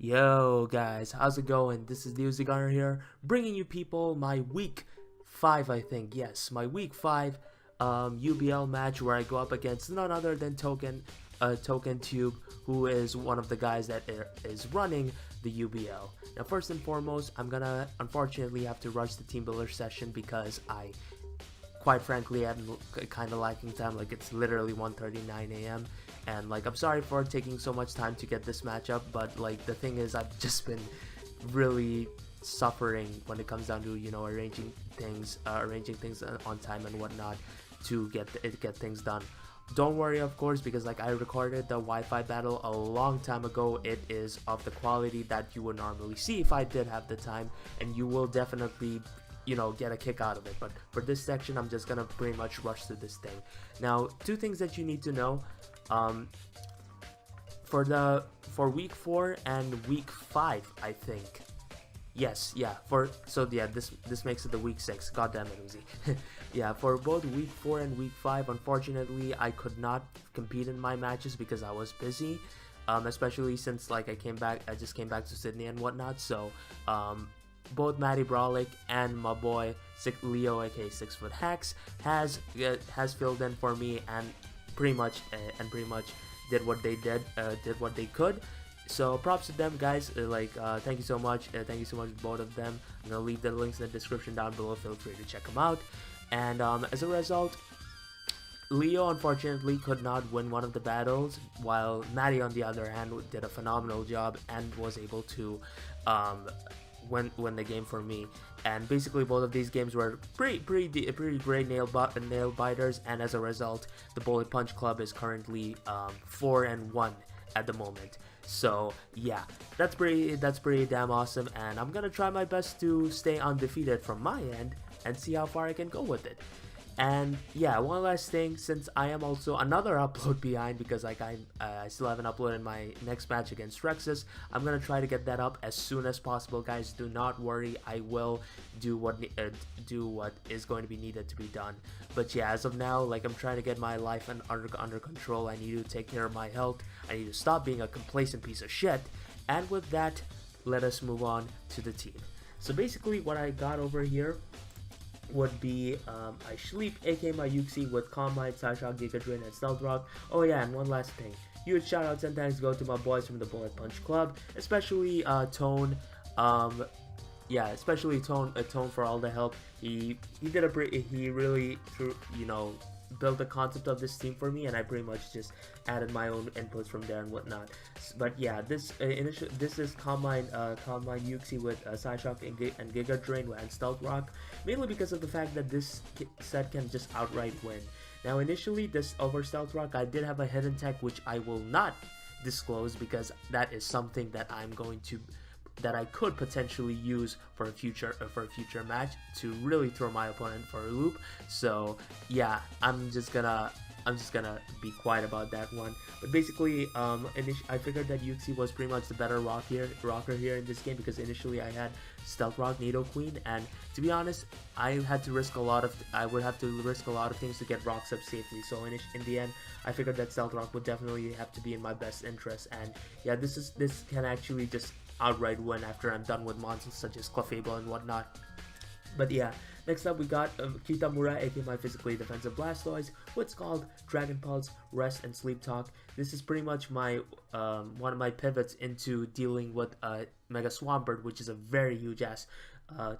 Yo guys, how's it going? This is the Uzi Gunner here, bringing you people my week 5, I think. Yes, my week 5 UBL match where I go up against none other than Token Tube, who is one of the guys that is running the UBL. Now, first and foremost, I'm gonna unfortunately have to rush the team builder session because I quite frankly I'm kind of lacking time. Like, it's literally 1:39 a.m. and like I'm sorry for taking so much time to get this matchup, but like the thing is I've just been really suffering when it comes down to, you know, arranging things on time and whatnot to get things done. Don't worry, of course, because like I recorded the Wi-Fi battle a long time ago. It is of the quality that you would normally see if I did have the time, and you will definitely, you know, get a kick out of it. But for this section, I'm just gonna pretty much rush through this thing. Now, two things that you need to know. For week 4 and week 5, I think. Yes, yeah. This makes it the week 6. God damn it, Uzi. Yeah, for both week 4 and week 5, unfortunately, I could not compete in my matches because I was busy. Especially since like I just came back to Sydney and whatnot. So, both Matty Brolic and my boy Leo, aka 6 Foot Hacks, has filled in for me and pretty much did what they could. So props to them, guys. Thank you so much. Thank you so much, both of them. I'm gonna leave the links in the description down below. Feel free to check them out. And as a result, Leo unfortunately could not win one of the battles, while Matty on the other hand did a phenomenal job and was able to win the game for me. And basically both of these games were pretty great nail biters, and as a result the Bullet Punch Club is currently 4-1 at the moment. So yeah, that's pretty damn awesome, and I'm gonna try my best to stay undefeated from my end and see how far I can go with it. And yeah, one last thing, since I am also another upload behind because like I still haven't uploaded my next match against Rexus, I'm gonna try to get that up as soon as possible, guys. Do not worry, I will do what is going to be needed to be done. But yeah, as of now, like I'm trying to get my life under control. I need to take care of my health. I need to stop being a complacent piece of shit. And with that, let us move on to the team. So basically, what I got over here would be I Sleep, aka my Yuxi, with Combine, Sideshock, Giga Drain, and Stealth Rock. Oh yeah, and one last thing. Huge shout outs and thanks go to my boys from the Bullet Punch Club, especially Tone. Especially Tone for all the help. He really built the concept of this team for me, and I pretty much just added my own inputs from there and whatnot. But yeah, this is Combine Yuxi with Sideshock and Giga Drain and Stealth Rock, mainly because of the fact that this set can just outright win. Now initially, this over Stealth Rock, I did have a hidden tech which I will not disclose because that is something that I could potentially use for a future match to really throw my opponent for a loop. So yeah, I'm just gonna be quiet about that one. But basically, I figured that Yuxi was pretty much the better rocker here in this game because initially I had Stealth Rock, Nidoqueen, and to be honest, I would have to risk a lot of things to get rocks up safely. So in the end, I figured that Stealth Rock would definitely have to be in my best interest. And yeah, this can actually just outright win after I'm done with monsters such as Clefable and whatnot. But yeah, next up we got Kitamura, aka my physically defensive Blastoise, what's called Dragon Pulse, Rest, and Sleep Talk. This is pretty much my one of my pivots into dealing with Mega Swampert, which is a very huge ass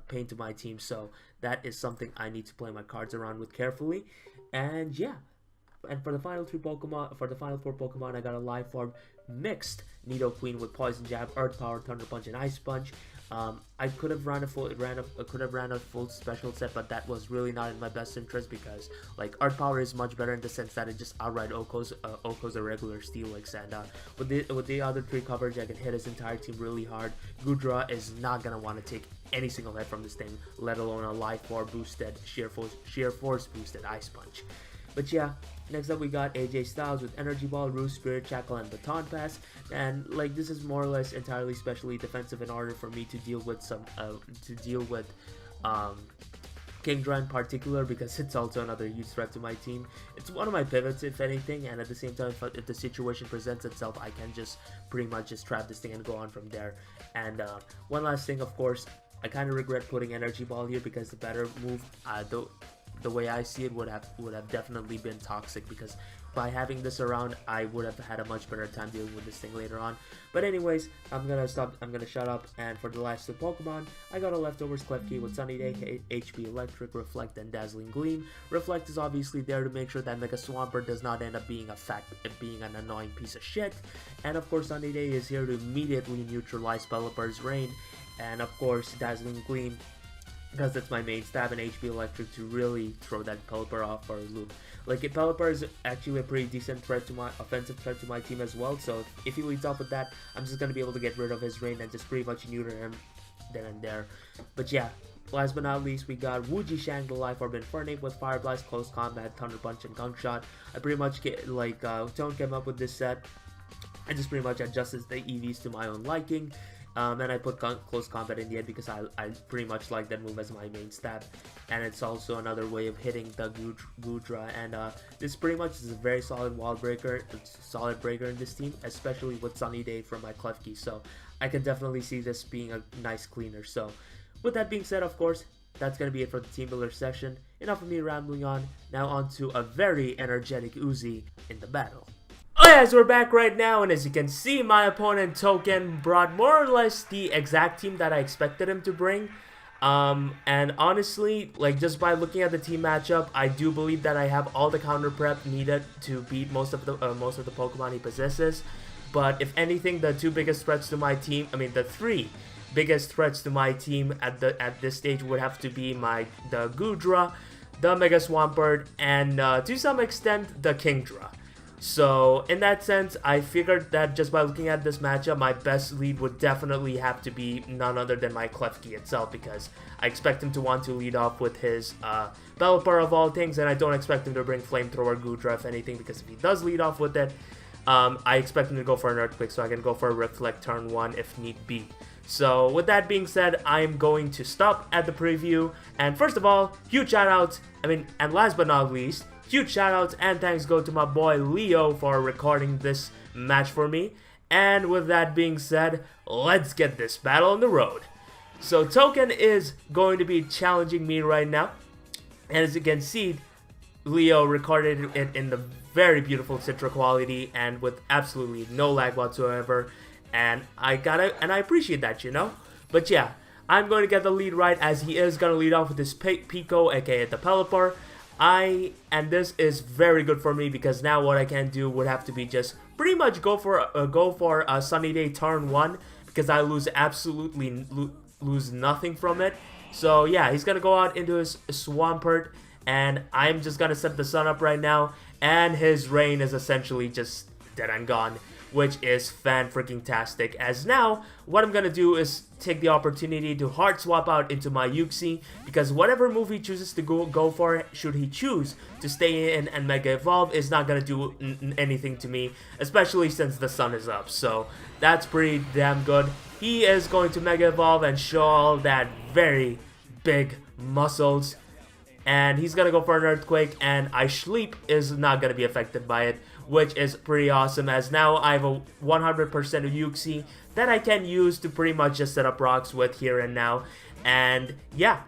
pain to my team. So that is something I need to play my cards around with carefully. And yeah. And for the final 4 Pokemon, I got a live form mixed Nidoqueen with Poison Jab, Earth Power, Thunder Punch, and Ice Punch. I could have ran a full special set, but that was really not in my best interest because like Earth Power is much better in the sense that it just outright Oko's a regular Steelix, and with the other 3 coverage, I can hit his entire team really hard. Goodra is not gonna want to take any single hit from this thing, let alone a live form boosted sheer force boosted Ice Punch. But yeah, next up we got AJ Styles with Energy Ball, Roost, Spirit Shackle, and Baton Pass. And like this is more or less entirely specially defensive in order for me to deal with Kingdra in particular, because it's also another huge threat to my team. It's one of my pivots, if anything, and at the same time, if the situation presents itself, I can just pretty much just trap this thing and go on from there. And one last thing, of course, I kind of regret putting Energy Ball here, because the better move, the way I see it, would have definitely been Toxic, because by having this around, I would have had a much better time dealing with this thing later on. But anyways, I'm gonna shut up, and for the last two Pokemon, I got a leftovers Klefki with Sunny Day, HP Electric, Reflect, and Dazzling Gleam. Reflect is obviously there to make sure that Mega Swampert does not end up being an annoying piece of shit. And of course, Sunny Day is here to immediately neutralize Pelipper's Rain, and of course, Dazzling Gleam, because that's my main stab, and HP Electric to really throw that Pelipper off for a loop. Like, Pelipper is actually a pretty decent threat to my offensive threat to my team as well, so if he leads off with that, I'm just gonna be able to get rid of his Rain and just pretty much neuter him then and there. But yeah, last but not least, we got Wuji Shang, the Life Orb Infernape with Fire Blast, Close Combat, Thunder Punch, and Gunk Shot. I pretty much get, like, Tone came up with this set. I just pretty much adjusted the EVs to my own liking. And I put Close Combat in the end because I pretty much like that move as my main stab, and it's also another way of hitting the Goodra, and this pretty much is a very solid wall breaker, solid breaker in this team, especially with Sunny Day from my Klefki, so I can definitely see this being a nice cleaner. So with that being said, of course, that's going to be it for the Team Builder section. Enough of me rambling on, now on to a very energetic Uzi in the battle. Oh yeah, so we're back right now, and as you can see, my opponent Token brought more or less the exact team that I expected him to bring. And honestly, like, just by looking at the team matchup, I do believe that I have all the counter prep needed to beat most of the Pokemon he possesses. But if anything, the two biggest threats to my team, the three biggest threats to my team at this stage would have to be the Goodra, the Mega Swampert, and to some extent the Kingdra. So in that sense, I figured that just by looking at this matchup, my best lead would definitely have to be none other than my Klefki itself, because I expect him to want to lead off with his Pelipper of all things, and I don't expect him to bring Flamethrower Goodra if anything, because if he does lead off with it, I expect him to go for an Earthquake, so I can go for a Reflect turn 1 if need be. So with that being said, I'm going to stop at the preview, and first of all, huge shout outs, and last but not least, huge shoutouts and thanks go to my boy Leo for recording this match for me. And with that being said, let's get this battle on the road. So Token is going to be challenging me right now. And as you can see, Leo recorded it in the very beautiful CITRA quality and with absolutely no lag whatsoever. And I appreciate that, you know? But yeah, I'm going to get the lead right, as he is going to lead off with his Pico, aka the Pelipper. And this is very good for me, because now what I can do would have to be just pretty much go for a Sunny Day turn 1, because I lose nothing from it. So yeah, he's gonna go out into his Swampert, and I'm just gonna set the sun up right now, and his Rain is essentially just dead and gone, which is fan-freaking-tastic, as now, what I'm gonna do is take the opportunity to hard swap out into my Uxie, because whatever move he chooses to go for, should he choose to stay in and Mega Evolve, is not gonna do anything to me, especially since the sun is up, so that's pretty damn good. He is going to Mega Evolve and show all that very big muscles, and he's gonna go for an Earthquake, and Sleep is not gonna be affected by it, which is pretty awesome, as now I have a 100% of Uxie that I can use to pretty much just set up rocks with here and now. And yeah,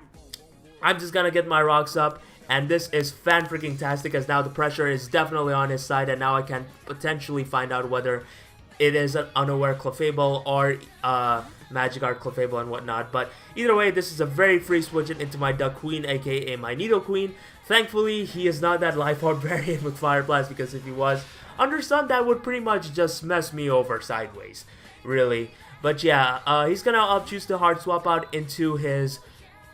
I'm just gonna get my rocks up, and this is fan-freaking-tastic, as now the pressure is definitely on his side, and now I can potentially find out whether it is an unaware Clefable or Magikarp Clefable and whatnot. But either way, this is a very free switch into my Duck Queen, aka my Nido Queen. Thankfully, he is not that Life Orb variant with Fire Blast, because if he was under Sun, that would pretty much just mess me over sideways, really. But yeah, he's gonna choose to hard swap out into his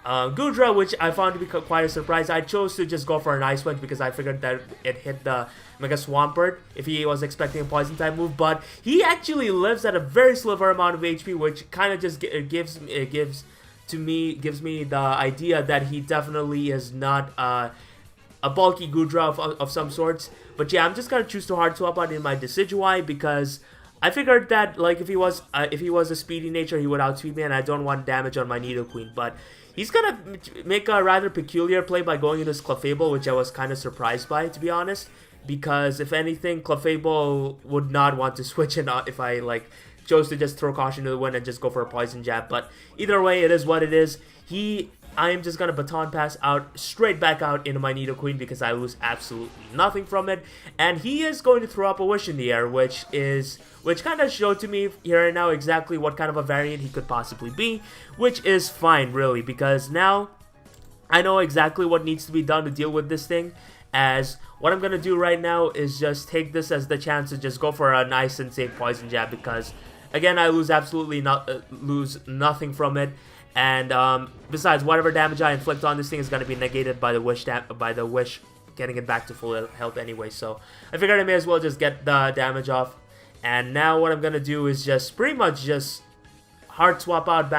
Goodra, which I found to be quite a surprise. I chose to just go for an Ice Punch because I figured that it hit the Mega Swampert if he was expecting a Poison type move, but he actually lives at a very sliver amount of HP, which kind of just gives me the idea that he definitely is not a bulky Goodra of some sorts. But yeah, I'm just gonna choose to hard swap out in my Decidueye, because I figured that, like, if he was a speedy nature, he would outspeed me, and I don't want damage on my Nidoqueen. But he's gonna make a rather peculiar play by going into his Clefable, which I was kind of surprised by, to be honest. Because if anything, Clefable would not want to switch it if I like chose to just throw caution to the wind and just go for a poison jab. But either way, it is what it is. I am just gonna baton pass out straight back out into my Nidoqueen because I lose absolutely nothing from it, and he is going to throw up a Wish in the air, which kind of showed to me here and now exactly what kind of a variant he could possibly be, which is fine really, because now I know exactly what needs to be done to deal with this thing. As what I'm gonna do right now is just take this as the chance to just go for a nice and safe poison jab, because again I lose nothing from it. And besides, whatever damage I inflict on this thing is going to be negated by the wish getting it back to full health anyway. So I figured I may as well just get the damage off. And now what I'm going to do is just pretty much just hard swap out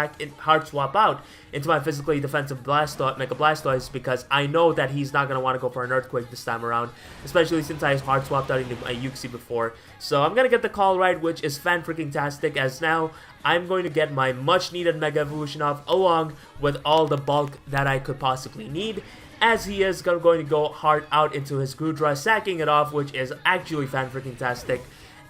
into my physically defensive Mega Blastoise, because I know that he's not going to want to go for an Earthquake this time around, especially since I hard swapped out into my Uxie before. So I'm going to get the call right, which is fan-freaking-tastic, as now I'm going to get my much-needed Mega Evolution off, along with all the bulk that I could possibly need, as he is going to go hard out into his Goodra, sacking it off, which is actually fan-freaking-tastic.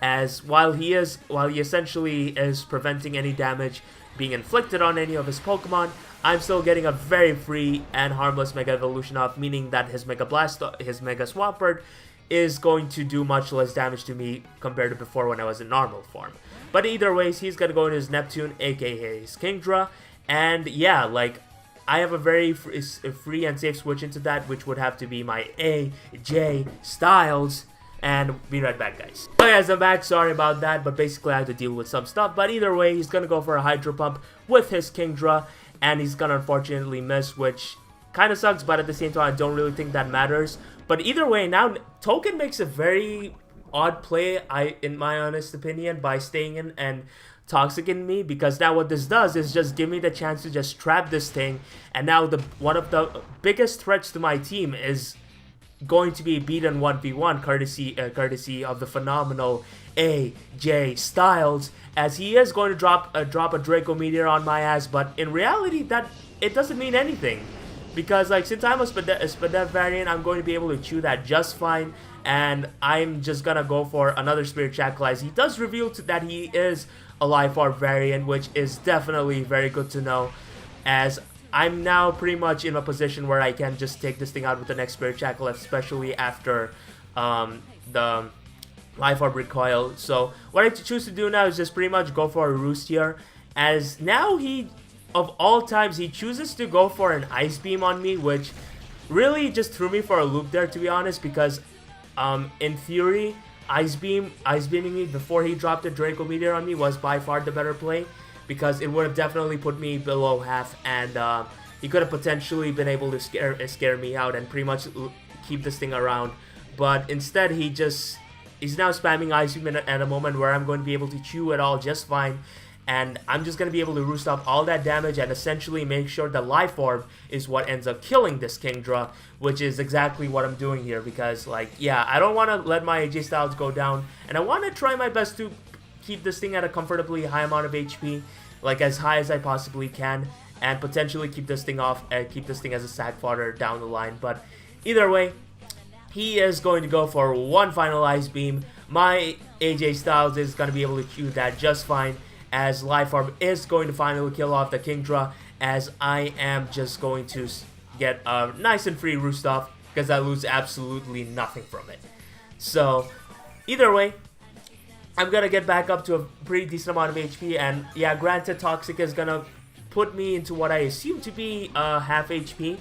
As while he essentially is preventing any damage being inflicted on any of his Pokemon, I'm still getting a very free and harmless Mega Evolution off, meaning that his Mega Swampert is going to do much less damage to me compared to before when I was in normal form. But either ways, he's gonna go into his Neptune, aka his Kingdra, and yeah, like I have a very free and safe switch into that, which would have to be my AJ Styles. And be right back, guys. So guys, I'm back. Sorry about that, but basically I had to deal with some stuff. But either way, he's gonna go for a Hydro Pump with his Kingdra, and he's gonna unfortunately miss, which kind of sucks, but at the same time I don't really think that matters. But either way, now Token makes a very odd play, in my honest opinion, by staying in and Toxicking me, because now what this does is just give me the chance to just trap this thing, and now one of the biggest threats to my team is going to be beaten 1v1 courtesy of the phenomenal AJ Styles, as he is going to drop a Draco Meteor on my ass. But in reality, that it doesn't mean anything, because like since I'm a Spadef variant, I'm going to be able to chew that just fine, and I'm just gonna go for another Spirit Shackle, as he does reveal that he is a Life Orb variant, which is definitely very good to know, as I'm now pretty much in a position where I can just take this thing out with the next Spirit Shackle, especially after the Life Orb recoil. So what I choose to do now is just pretty much go for a Roost here, as now of all times, he chooses to go for an Ice Beam on me, which really just threw me for a loop there, to be honest, because in theory, Ice Beaming me before he dropped a Draco Meteor on me was by far the better play, because it would have definitely put me below half, and he could have potentially been able to scare me out and pretty much keep this thing around. But instead, he's now spamming Ice Beam at a moment where I'm going to be able to chew it all just fine, and I'm just going to be able to roost up all that damage and essentially make sure the Life Orb is what ends up killing this Kingdra, which is exactly what I'm doing here, because like, yeah, I don't want to let my AJ Styles go down, and I want to try my best to keep this thing at a comfortably high amount of HP, like as high as I possibly can, and potentially keep this thing as a sack fodder down the line. But either way, he is going to go for one final Ice Beam. My AJ Styles is going to be able to chew that just fine, as Life Orb is going to finally kill off the Kingdra, as I am just going to get a nice and free Roost off, because I lose absolutely nothing from it. So either way, I'm gonna get back up to a pretty decent amount of HP, and yeah, granted, Toxic is gonna put me into what I assume to be half HP,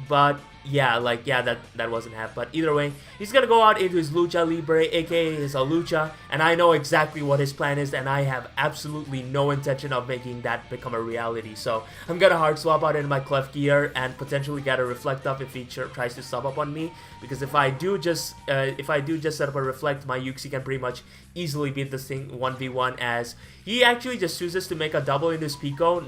but yeah, like, yeah, that wasn't half. But either way, he's gonna go out into his Lucha Libre, aka his Alucha, and I know exactly what his plan is, and I have absolutely no intention of making that become a reality. So I'm gonna hard swap out into my Clef Gear and potentially get a Reflect up if he tries to sub up on me, because if I do just set up a Reflect, my Uxie can pretty much easily beat this thing 1v1, as he actually just chooses to make a double into his Pico,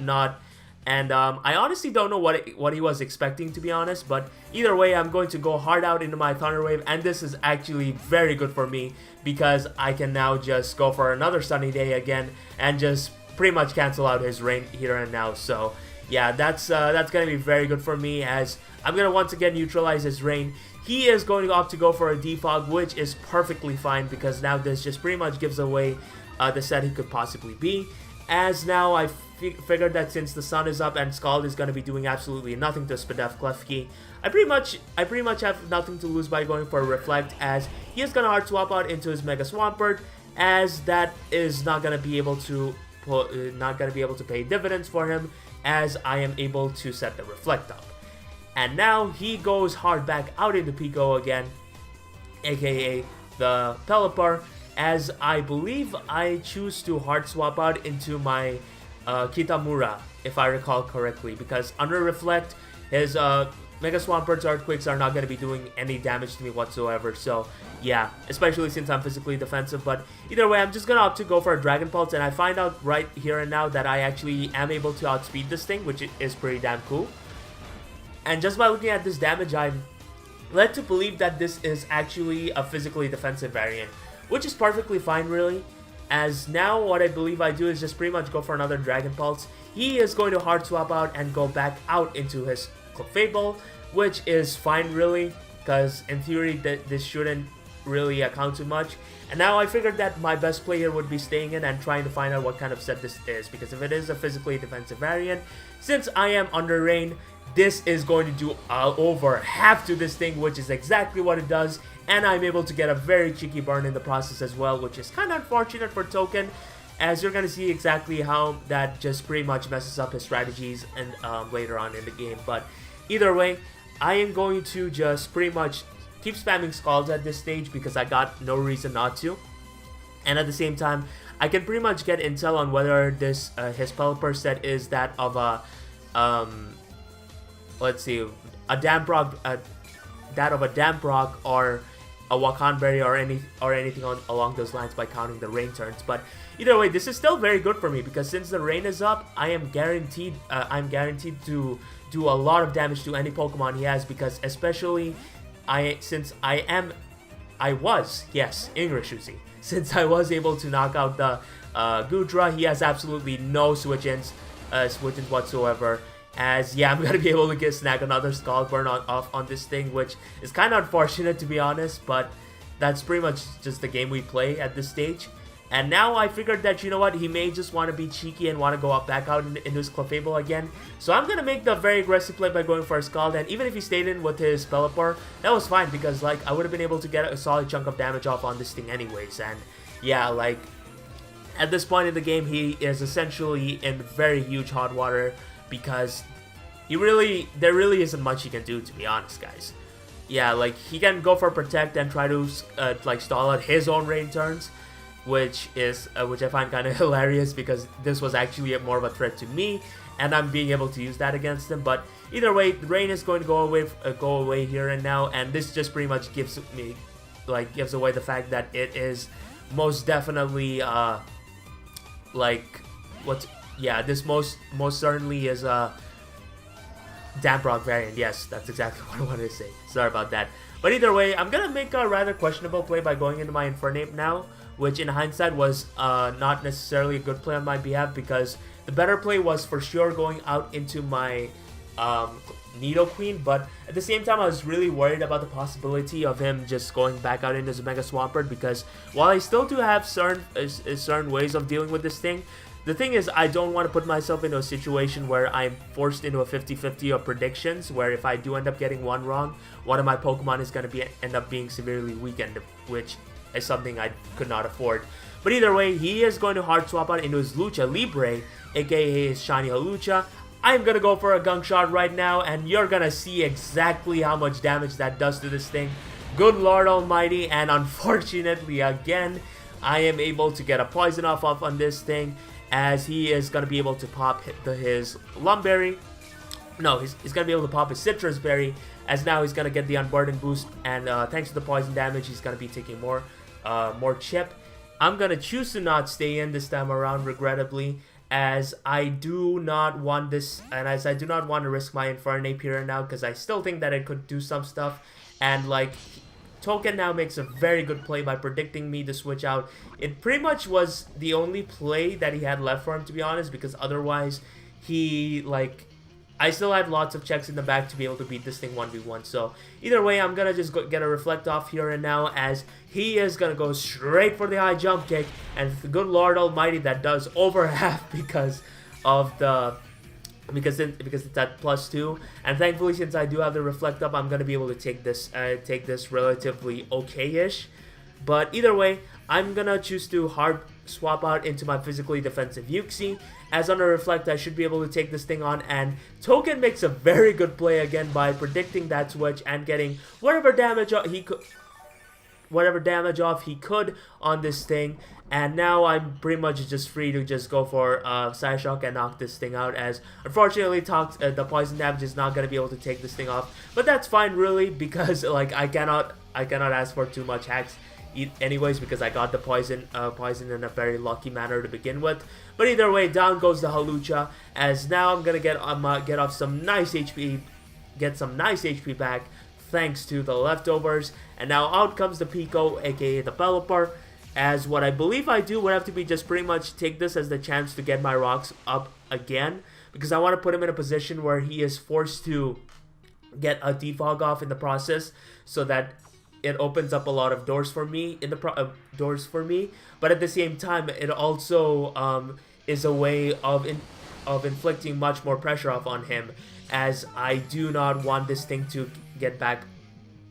and I honestly don't know what he was expecting, to be honest. But either way, I'm going to go hard out into my Thunder Wave, and this is actually very good for me, because I can now just go for another Sunny Day again and just pretty much cancel out his rain here and now. So yeah, that's gonna be very good for me, as I'm gonna once again neutralize his rain. He is going to opt to go for a defog, which is perfectly fine, because now this just pretty much gives away the set he could possibly be. As now I figured that since the sun is up and Scald is going to be doing absolutely nothing to Spadef Klefki, I pretty much have nothing to lose by going for a Reflect, as he is going to hard swap out into his Mega Swampert, as that is not going to be able to pay dividends for him, as I am able to set the Reflect up. And now he goes hard back out into Pico again, aka the Pelipper, as I believe I choose to hard swap out into my Kitamura, if I recall correctly, because under Reflect, his Mega Swampert's Earthquakes are not going to be doing any damage to me whatsoever, so yeah, especially since I'm physically defensive. But either way, I'm just going to opt to go for a Dragon Pulse, and I find out right here and now that I actually am able to outspeed this thing, which is pretty damn cool. And just by looking at this damage, I'm led to believe that this is actually a physically defensive variant, which is perfectly fine, really, as now what I believe I do is just pretty much go for another Dragon Pulse. He is going to hard swap out and go back out into his Clefable, which is fine, really, because in theory this shouldn't really account too much. And now I figured that my best play here would be staying in and trying to find out what kind of set this is, because if it is a physically defensive variant, since I am under rain, this is going to do over half to this thing, which is exactly what it does, and I'm able to get a very cheeky burn in the process as well, which is kind of unfortunate for Token, as you're going to see exactly how that just pretty much messes up his strategies and later on in the game. But either way, I am going to just pretty much keep spamming Scalds at this stage, because I got no reason not to, and at the same time, I can pretty much get intel on whether this his Pelipper set is that of a let's see, a Damprock, that of a Damprock or a Wakanberry or anything along those lines by counting the rain turns. But either way, this is still very good for me, because since the rain is up, I am guaranteed to do a lot of damage to any Pokemon he has, because especially since I was able to knock out the Goodra, he has absolutely no switch-ins whatsoever. As yeah, I'm gonna be able to snag another Scald Burn off on this thing, which is kind of unfortunate, to be honest, but that's pretty much just the game we play at this stage. And now I figured that, you know what, he may just want to be cheeky and want to go back out into his Clefable again. So I'm gonna make the very aggressive play by going for a Scald, and even if he stayed in with his Pelipper, that was fine, because like I would have been able to get a solid chunk of damage off on this thing anyways. And yeah, like at this point in the game, he is essentially in very huge hot water, because there really isn't much he can do, to be honest, guys. Yeah, like he can go for Protect and try to like stall out his own rain turns, which I find kind of hilarious, because this was actually more of a threat to me, and I'm being able to use that against him. But either way, the rain is going to go away here and now, and this just pretty much gives away the fact that it is most definitely this most certainly is a Damprock variant. Yes, that's exactly what I wanted to say. Sorry about that. But either way, I'm gonna make a rather questionable play by going into my Infernape now, which in hindsight was not necessarily a good play on my behalf, because the better play was for sure going out into my Nidoqueen, but at the same time I was really worried about the possibility of him just going back out into his Mega Swampert, because while I still do have certain ways of dealing with this thing, the thing is, I don't want to put myself into a situation where I'm forced into a 50-50 of predictions, where if I do end up getting one wrong, one of my Pokemon is going to end up being severely weakened, which is something I could not afford. But either way, he is going to hard swap out into his Lucha Libre, aka his Shiny Hawlucha. I'm going to go for a Gunk Shot right now, and you're going to see exactly how much damage that does to this thing. Good Lord Almighty, and unfortunately again, I am able to get a Poison off on this thing, as he is going to be able to pop his Lumberry. No, he's going to be able to pop his Citrus Berry, as now he's going to get the Unburden boost, and thanks to the poison damage, he's going to be taking more chip. I'm going to choose to not stay in this time around, regrettably, as I do not want this, and as I do not want to risk my Infernape here and now, because I still think that it could do some stuff, and like Token now makes a very good play by predicting me to switch out. It pretty much was the only play that he had left for him, to be honest, because otherwise he I still had lots of checks in the back to be able to beat this thing 1v1. So either way, I'm gonna just get a reflect off here and now, as he is gonna go straight for the high jump kick, and good Lord Almighty, that does over half because of the because it's at +2, and thankfully since I do have the reflect up, I'm gonna be able to take this relatively okay-ish. But either way, I'm gonna choose to hard swap out into my physically defensive Yuxi, as on a reflect I should be able to take this thing on, and Token makes a very good play again by predicting that switch and getting whatever damage he could on this thing. And now I'm pretty much just free to just go for Psyshock and knock this thing out, as unfortunately the poison damage is not going to be able to take this thing off. But that's fine really, because like I cannot ask for too much hacks anyways, because I got the poison in a very lucky manner to begin with. But either way, down goes the Halucha, as now I'm going to get off some nice HP, get some nice HP back thanks to the leftovers. And now out comes the Pico, aka the Pelipper, as what I believe I do would have to be just pretty much take this as the chance to get my rocks up again, because I want to put him in a position where he is forced to get a defog off in the process, so that it opens up a lot of doors for me but at the same time it also is a way of inflicting much more pressure off on him, as I do not want this thing to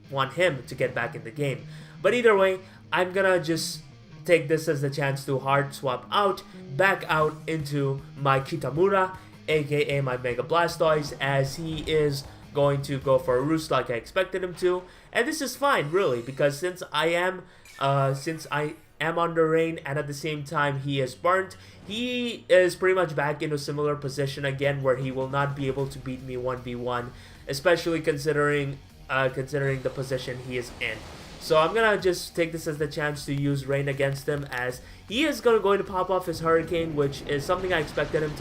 want him to get back in the game. But either way, I'm gonna just take this as the chance to hard swap out back out into my Kitamura, aka my Mega Blastoise, as he is going to go for a roost like I expected him to. And this is fine really, because since I am under rain and at the same time he is burnt, he is pretty much back in a similar position again, where he will not be able to beat me 1v1, especially considering the position he is in. So I'm gonna just take this as the chance to use rain against him, as he is going to pop off his Hurricane, which is something I expected him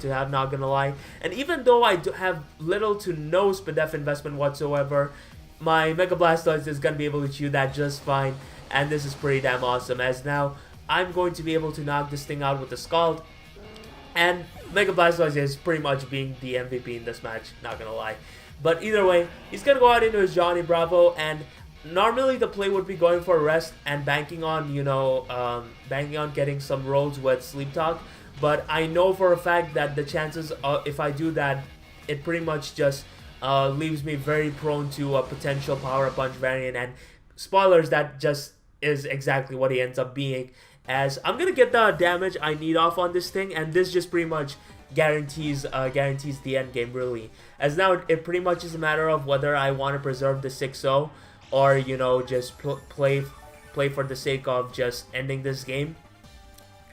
to have, not gonna lie. And even though I do have little to no SPDEF investment whatsoever, my Mega Blastoise is gonna be able to chew that just fine, and this is pretty damn awesome, as now I'm going to be able to knock this thing out with the Scald, and Mega Blastoise is pretty much being the MVP in this match, not gonna lie. But either way, he's gonna go out into his Johnny Bravo, and normally the play would be going for rest and banking on, banking on getting some rolls with Sleep Talk. But I know for a fact that the chances, if I do that, it pretty much just leaves me very prone to a potential Power Punch variant. And spoilers, that just is exactly what he ends up being, as I'm gonna get the damage I need off on this thing, and this just pretty much guarantees the end game really, as now it pretty much is a matter of whether I want to preserve the 6-0 or just play for the sake of just ending this game,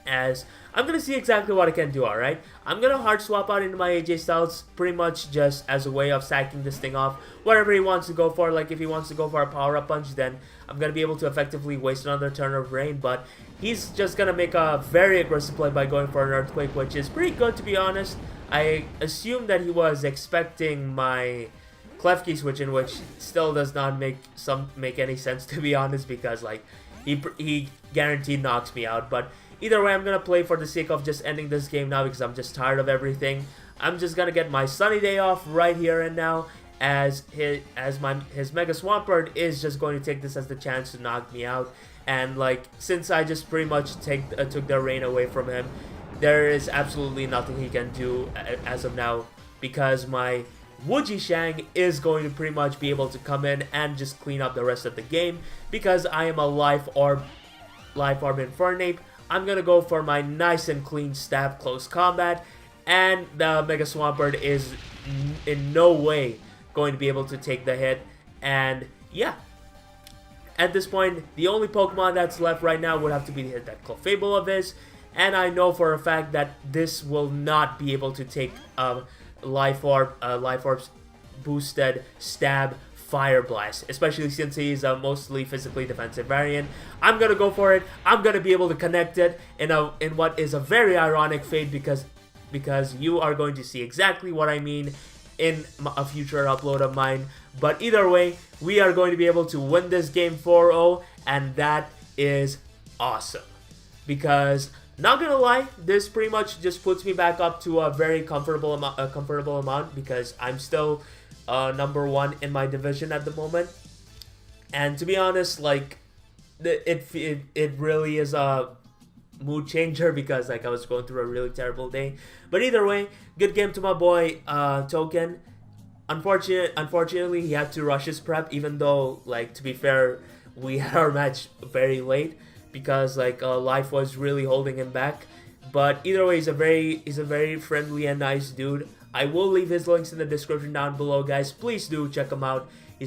as I'm gonna see exactly what I can do. Alright, I'm gonna hard swap out into my AJ Styles, pretty much just as a way of sacking this thing off, whatever he wants to go for. Like if he wants to go for a power up punch, then I'm gonna be able to effectively waste another turn of rain, but he's just gonna make a very aggressive play by going for an Earthquake, which is pretty good to be honest. I assume that he was expecting my Klefki switch, in which still does not make any sense to be honest, because like he guaranteed knocks me out. But either way, I'm gonna play for the sake of just ending this game now, because I'm just tired of everything. I'm just gonna get my sunny day off right here and now, as his Mega Swampert is just going to take this as the chance to knock me out. And like, since I just pretty much took the rain away from him, there is absolutely nothing he can do as of now, because my Wujishang is going to pretty much be able to come in and just clean up the rest of the game, because I am a Life Orb Infernape. I'm gonna go for my nice and clean stab close combat, and the Mega Swampert is in no way going to be able to take the hit. And yeah, at this point, the only Pokemon that's left right now would have to be that Clefable of his, and I know for a fact that this will not be able to take Life Orb's boosted stab Fire Blast, especially since he's a mostly physically defensive variant. I'm gonna go for it. I'm gonna be able to connect it in what is a very ironic fate, because you are going to see exactly what I mean in a future upload of mine. But either way, we are going to be able to win this game 4-0, and that is awesome, because not gonna lie, this pretty much just puts me back up to a very comfortable amount because I'm still number 1 in my division at the moment. And to be honest, like it really is a mood changer because like I was going through a really terrible day. But either way, good game to my boy Token. Unfortunately, he had to rush his prep, even though, like, to be fair, we had our match very late because like life was really holding him back. But either way, he's a very friendly and nice dude. I will leave his links in the description down below, guys. Please do check him out. He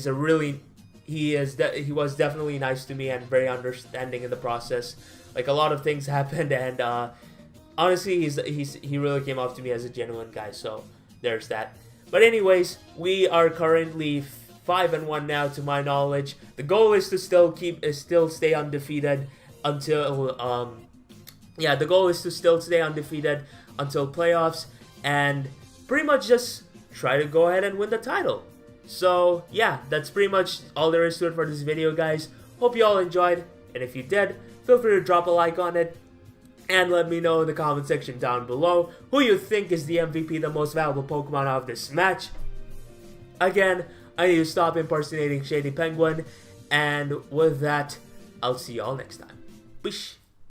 was definitely nice to me and very understanding in the process. Like, a lot of things happened, and honestly, he really came off to me as a genuine guy. So there's that. But anyways, we are currently 5-1 now, to my knowledge. The goal is to still stay undefeated until the goal is to still stay undefeated until playoffs, and pretty much just try to go ahead and win the title. So yeah, that's pretty much all there is to it for this video, guys. Hope you all enjoyed, and if you did, feel free to drop a like on it. And let me know in the comment section down below who you think is the MVP, the most valuable Pokemon out of this match. Again, I need to stop impersonating Shady Penguin. And with that, I'll see y'all next time. Peace.